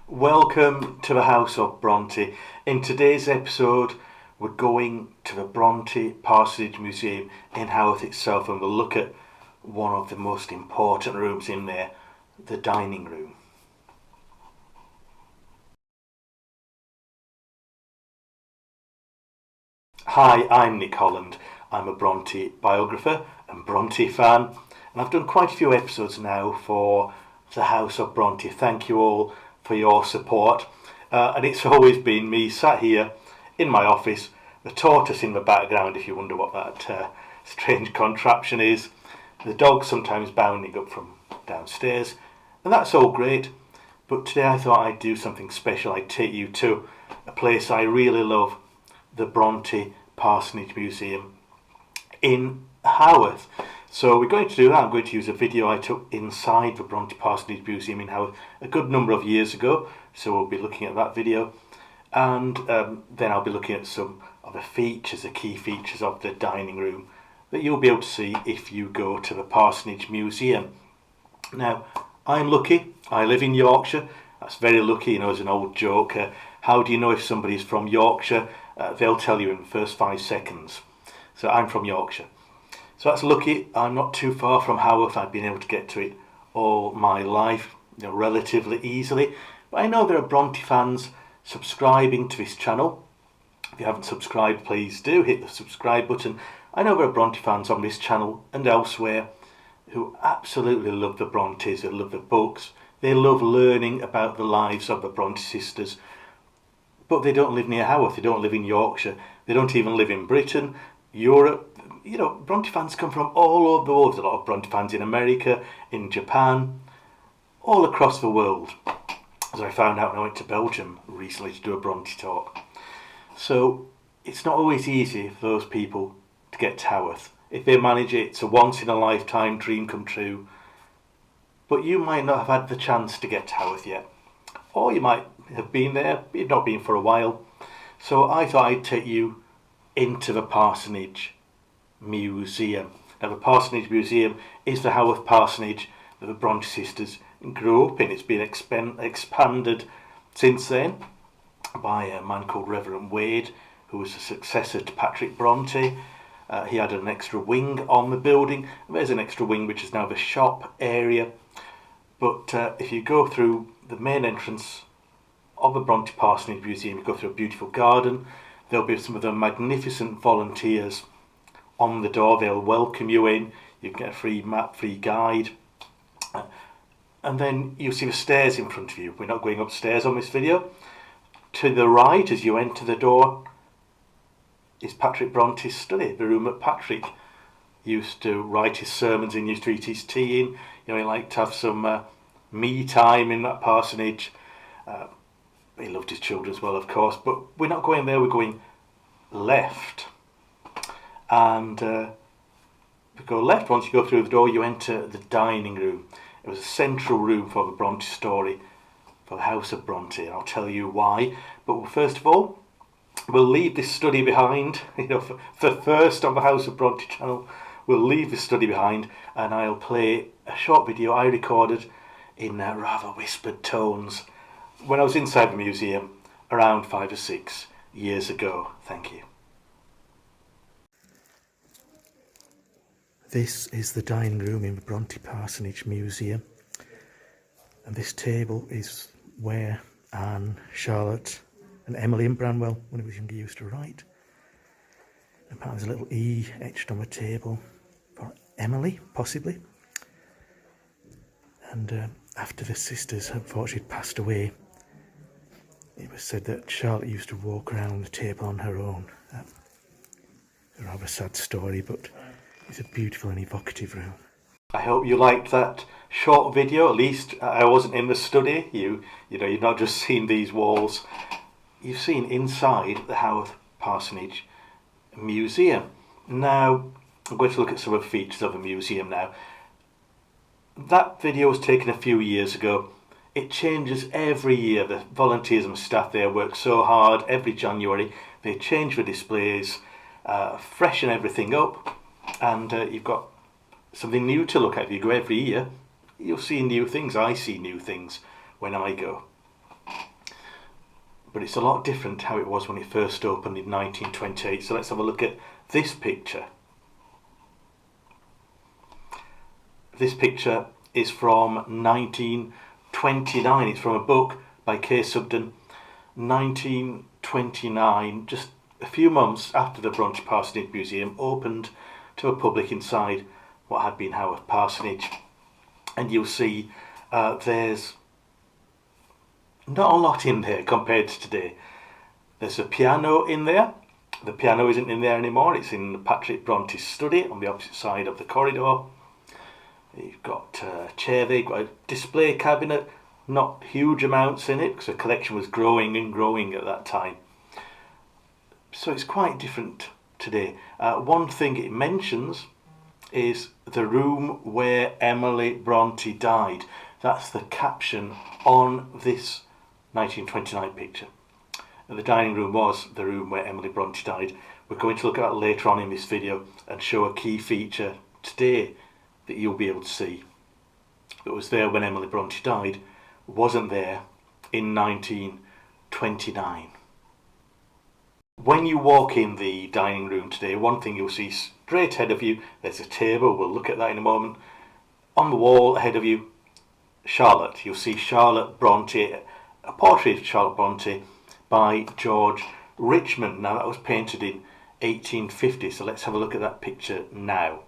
Welcome to the House of Bronte. In today's episode, we're going to the Bronte Parsonage Museum in Haworth itself, and we'll look at one of the most important rooms in there, the dining room. Hi, I'm Nick Holland. I'm a Bronte biographer and Bronte fan, and I've done quite a few episodes now for the House of Bronte. Thank you all for your support. And it's always been me sat here in my office, the tortoise in the background, if you wonder what that strange contraption is, the dog sometimes bounding up from downstairs, and that's all great. But today I thought I'd do something special. I'd take you to a place I really love, the Bronte Parsonage Museum in Haworth. So we're going to do that. I'm going to use a video I took inside the Bronte Parsonage Museum in Haworth a good number of years ago. So we'll be looking at that video, and then I'll be looking at some of the features, the key features of the dining room that you'll be able to see if you go to the Parsonage Museum. Now, I'm lucky. I live in Yorkshire. That's very lucky, as an old joke. How do you know if somebody's from Yorkshire? They'll tell you in the first 5 seconds. So I'm from Yorkshire. So that's lucky. I'm not too far from Haworth. I've been able to get to it all my life, relatively easily. But I know there are Bronte fans subscribing to this channel. If you haven't subscribed, please do hit the subscribe button. I know there are Bronte fans on this channel and elsewhere who absolutely love the Brontes. They love the books. They love learning about the lives of the Bronte sisters. But they don't live near Haworth. They don't live in Yorkshire. They don't even live in Britain, Europe. Bronte fans come from all over the world. There's a lot of Bronte fans in America, in Japan, all across the world, as I found out when I went to Belgium recently to do a Bronte talk. So it's not always easy for those people to get to Haworth. If they manage it, it's a once-in-a-lifetime dream come true. But you might not have had the chance to get to Haworth yet. Or you might have been there, but you've not been for a while. So I thought I'd take you into the Parsonage Museum. Now, the Parsonage Museum is the Haworth parsonage that the Bronte sisters grew up in. It's been expanded since then by a man called Reverend Wade, who was a successor to Patrick Bronte. He had an extra wing on the building. There's an extra wing which is now the shop area. But if you go through the main entrance of the Bronte Parsonage Museum, you go through a beautiful garden. There'll be some of the magnificent volunteers on the door. They'll welcome you in. You can get a free map, free guide. And then you'll see the stairs in front of you. We're not going upstairs on this video. To the right, as you enter the door, is Patrick Bronte's study, the room that Patrick used to write his sermons in, used to eat his tea in. He liked to have some me time in that parsonage. He loved his children as well, of course. But we're not going there. We're going left. And if you go left, once you go through the door, you enter the dining room. It was a central room for the Bronte story, for the House of Bronte, and I'll tell you why. But first of all, we'll leave this study behind. For first on the House of Bronte channel, we'll leave this study behind, and I'll play a short video I recorded in rather whispered tones when I was inside the museum around 5 or 6 years ago. Thank you. This is the dining room in the Bronte Parsonage Museum, and this table is where Anne, Charlotte and Emily and Branwell, when he was younger, used to write. And there's a little E etched on the table for Emily, possibly. And after the sisters unfortunately passed away, it was said that Charlotte used to walk around the table on her own. A rather sad story, but it's a beautiful and evocative room. I hope you liked that short video. At least I wasn't in the study. You've not just seen these walls. You've seen inside the Haworth Parsonage Museum. Now, I'm going to look at some of the features of the museum now. That video was taken a few years ago. It changes every year. The volunteers and staff there work so hard every January. They change the displays, freshen everything up, and you've got something new to look at. If you go every year, you'll see new things. I see new things when I go. but it's a lot different how it was when it first opened in 1928. So let's have a look at this picture. This picture is from 1929. It's from a book by K. Subden. 1929, just a few months after the Bronte Parsonage Museum opened to a public inside what had been Haworth Parsonage. And you'll see there's not a lot in there compared to today. There's a piano in there. The piano isn't in there anymore. It's in Patrick Bronte's study on the opposite side of the corridor. You've got a chair there, you've got a display cabinet, not huge amounts in it because the collection was growing and growing at that time. So it's quite different today. One thing it mentions is the room where Emily Bronte died. That's the caption on this 1929 picture. And the dining room was the room where Emily Bronte died. We're going to look at that later on in this video and show a key feature today that you'll be able to see that was there when Emily Bronte died, wasn't there in 1929. When you walk in the dining room today, one thing you'll see straight ahead of you, there's a table, we'll look at that in a moment. On the wall ahead of you, Charlotte. You'll see Charlotte Bronte, a portrait of Charlotte Bronte by George Richmond. Now that was painted in 1850, so let's have a look at that picture now.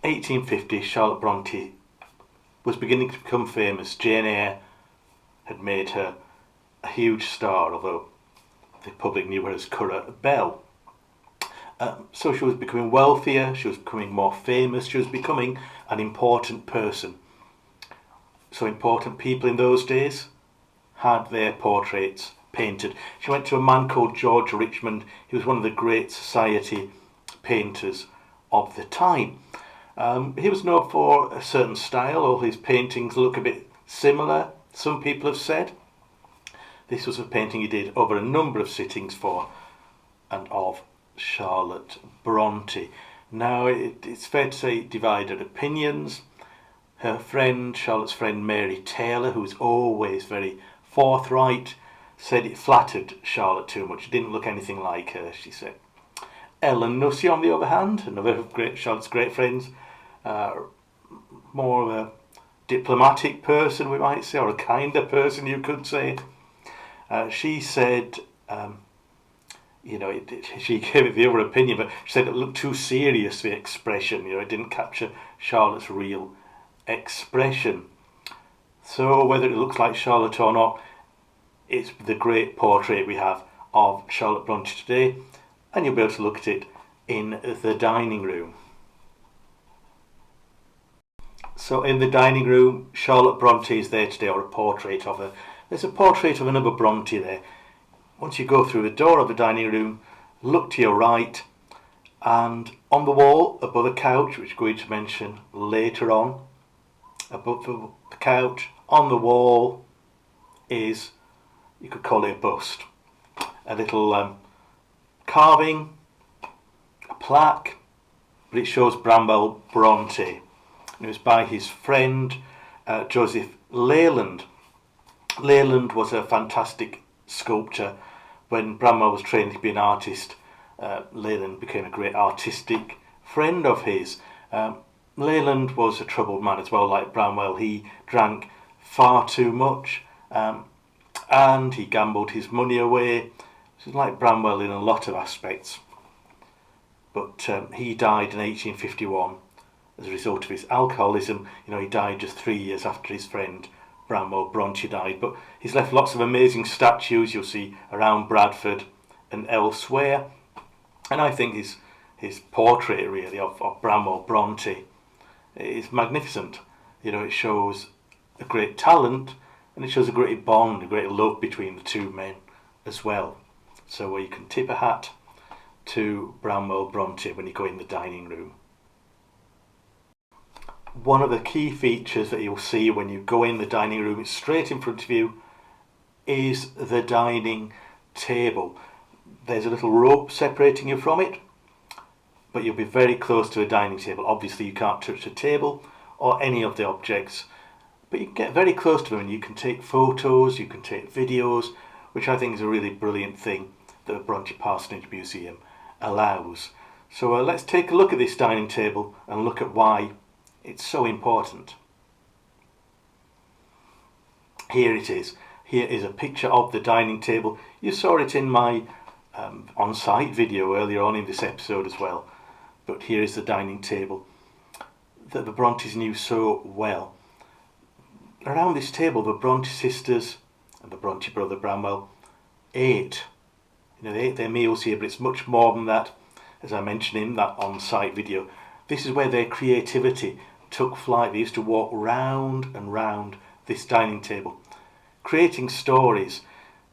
1850, Charlotte Bronte was beginning to become famous. Jane Eyre had made her a huge star, although the public knew her as Currer Bell. So she was becoming wealthier, she was becoming more famous, she was becoming an important person. So important people in those days had their portraits painted. She went to a man called George Richmond. He was one of the great society painters of the time. He was known for a certain style. All his paintings look a bit similar, some people have said. This was a painting he did over a number of sittings for and of Charlotte Bronte. Now, it's fair to say it divided opinions. Her friend, Charlotte's friend Mary Taylor, who was always very forthright, said it flattered Charlotte too much. It didn't look anything like her, she said. Ellen Nussey, on the other hand, another of Charlotte's great friends, more of a diplomatic person, we might say, or a kinder person, you could say. She said, she gave it the other opinion, but she said it looked too serious, the expression. It didn't capture Charlotte's real expression. So whether it looks like Charlotte or not, it's the great portrait we have of Charlotte Bronte today, and you'll be able to look at it in the dining room. So in the dining room, Charlotte Bronte is there today, or a portrait of her. There's a portrait of another Bronte there. Once you go through the door of the dining room, look to your right, and on the wall above a couch, which we're going to mention later on, above the couch on the wall is, you could call it a bust, a little carving, a plaque, but it shows Bramwell Bronte. And it was by his friend Joseph Leland. Leland was a fantastic sculptor. When Bramwell was training to be an artist, Leland became a great artistic friend of his. Leland was a troubled man as well, like Bramwell. He drank far too much and he gambled his money away. He's like Bramwell in a lot of aspects. But he died in 1851 as a result of his alcoholism. He died just 3 years after his friend Bramwell Bronte died. But he's left lots of amazing statues you'll see around Bradford and elsewhere. And I think his portrait really of Bramwell Bronte is magnificent. It shows a great talent, and it shows a great bond, a great love between the two men as well. So you can tip a hat to Bramwell Bronte when you go in the dining room. One of the key features that you'll see when you go in the dining room, it's straight in front of you, is the dining table. There's a little rope separating you from it, but you'll be very close to a dining table. Obviously you can't touch the table or any of the objects But you can get very close to them and you can take photos, you can take videos, which I think is a really brilliant thing that the Bronte Parsonage Museum allows. So let's take a look at this dining table and look at why it's so important. Here it is. Here is a picture of the dining table. You saw it in my on-site video earlier on in this episode as well. But here is the dining table that the Brontes knew so well. Around this table, the Bronte sisters and the Bronte brother Bramwell ate. They ate their meals here, but it's much more than that. As I mentioned in that on-site video, this is where their creativity took flight. They used to walk round and round this dining table, creating stories,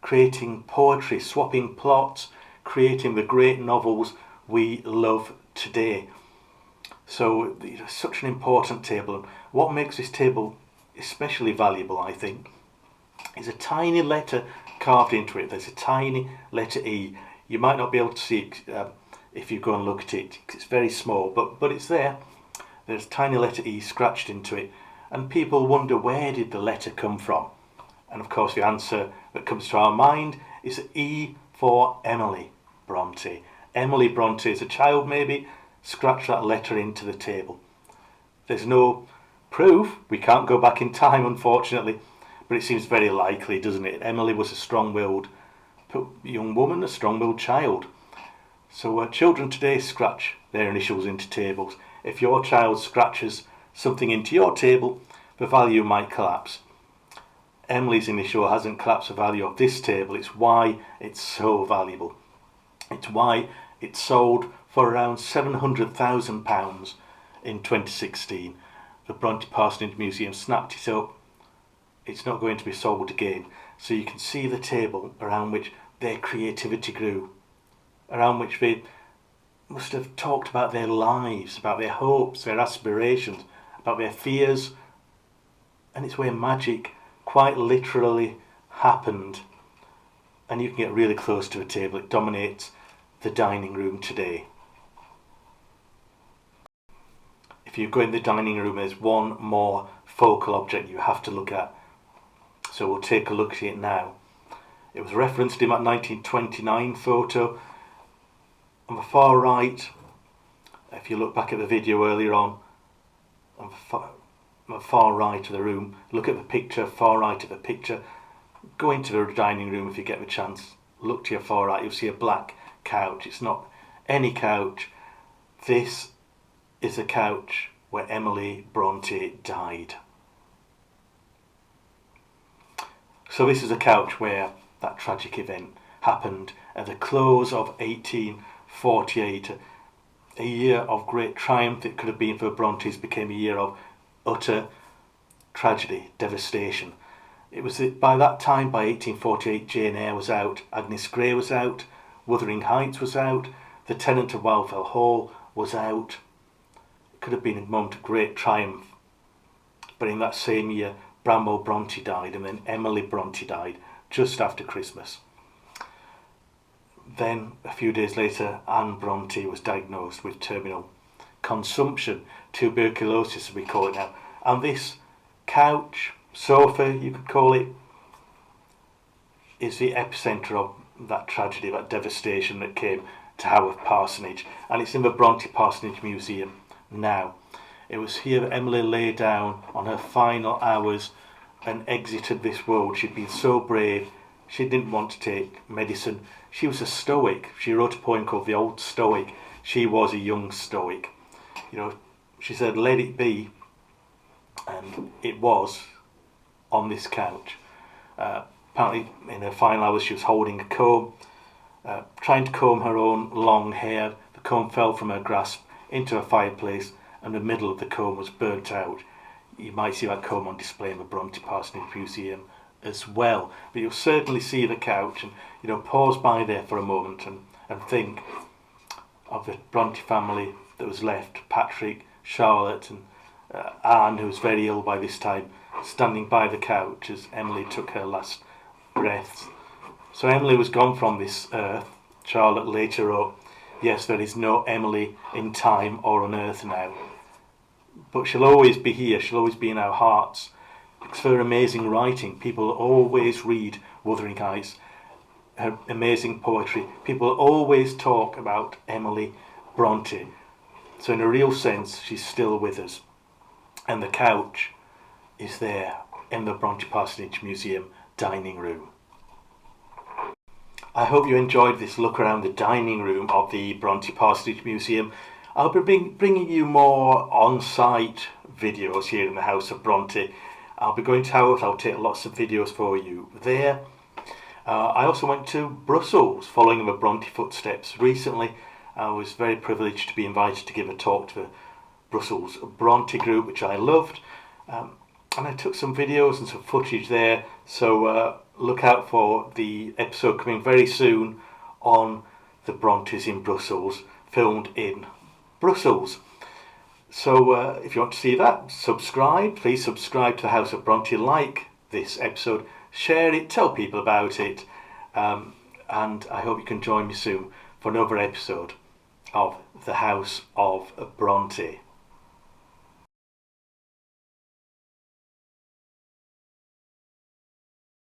creating poetry, swapping plots, creating the great novels we love today. So it's such an important table. What makes this table especially valuable, I think, is a tiny letter carved into it. There's a tiny letter E. You might not be able to see it if you go and look at it. It's very small, but it's there. There's a tiny letter E scratched into it, and people wonder, where did the letter come from? And of course the answer that comes to our mind is E for Emily Bronte. Emily Bronte, as a child maybe, scratched that letter into the table. There's no proof. We can't go back in time, unfortunately, but it seems very likely, doesn't it? Emily was a strong-willed young woman, a strong-willed child. So children today scratch their initials into tables. If your child scratches something into your table, the value might collapse. Emily's initial hasn't collapsed the value of this table. It's why it's so valuable. It's why it sold for around £700,000 in 2016. The Bronte Parsonage Museum snapped it up. It's not going to be sold again. So you can see the table around which their creativity grew, around which they must have talked about their lives, about their hopes, their aspirations, about their fears. And it's where magic quite literally happened. And you can get really close to a table. It dominates the dining room today. If you go in the dining room, there's one more focal object you have to look at. So we'll take a look at it now. It was referenced in that 1929 photo. On the far right, if you look back at the video earlier on the far right of the room, look at the picture, far right of the picture, go into the dining room if you get the chance, look to your far right, you'll see a black couch. It's not any couch. This is a couch where Emily Bronte died. So this is a couch where that tragic event happened at the close of 1848. A year of great triumph it could have been for Brontes became a year of utter tragedy, devastation. It was by that time, by 1848, Jane Eyre was out, Agnes Grey was out, Wuthering Heights was out, The Tenant of Wildfell Hall was out. It could have been a moment of great triumph. But in that same year, Bramwell Bronte died, and then Emily Bronte died just after Christmas. Then, a few days later, Anne Bronte was diagnosed with terminal consumption, tuberculosis as we call it now. And this couch, sofa you could call it, is the epicentre of that tragedy, that devastation that came to Haworth Parsonage. And it's in the Bronte Parsonage Museum now. It was here that Emily lay down on her final hours and exited this world. She'd been so brave. She didn't want to take medicine. She was a stoic. She wrote a poem called The Old Stoic. She was a young stoic. She said, let it be. And it was on this couch. Apparently in her final hours she was holding a comb, trying to comb her own long hair. The comb fell from her grasp into a fireplace, and the middle of the comb was burnt out. You might see that comb on display in the Bronte Parsonage Museum as well. But you'll certainly see the couch and pause by there for a moment and think of the Bronte family that was left. Patrick, Charlotte and Anne, who was very ill by this time, standing by the couch as Emily took her last breaths. So Emily was gone from this earth. Charlotte later wrote, yes, there is no Emily in time or on earth now. But she'll always be here, she'll always be in our hearts, for her amazing writing. People always read Wuthering Heights, her amazing poetry. People always talk about Emily Bronte. So in a real sense, she's still with us. And the couch is there in the Bronte Parsonage Museum dining room. I hope you enjoyed this look around the dining room of the Bronte Parsonage Museum. I'll be bringing you more on-site videos here in the House of Bronte. I'll be going to Haworth. I'll take lots of videos for you there. I also went to Brussels following in the Bronte footsteps. Recently, I was very privileged to be invited to give a talk to the Brussels Bronte group, which I loved. And I took some videos and some footage there. So look out for the episode coming very soon on the Brontes in Brussels, filmed in Brussels. So if you want to see that, subscribe. Please subscribe to the House of Bronte, like this episode, share it, tell people about it, and I hope you can join me soon for another episode of the House of Bronte.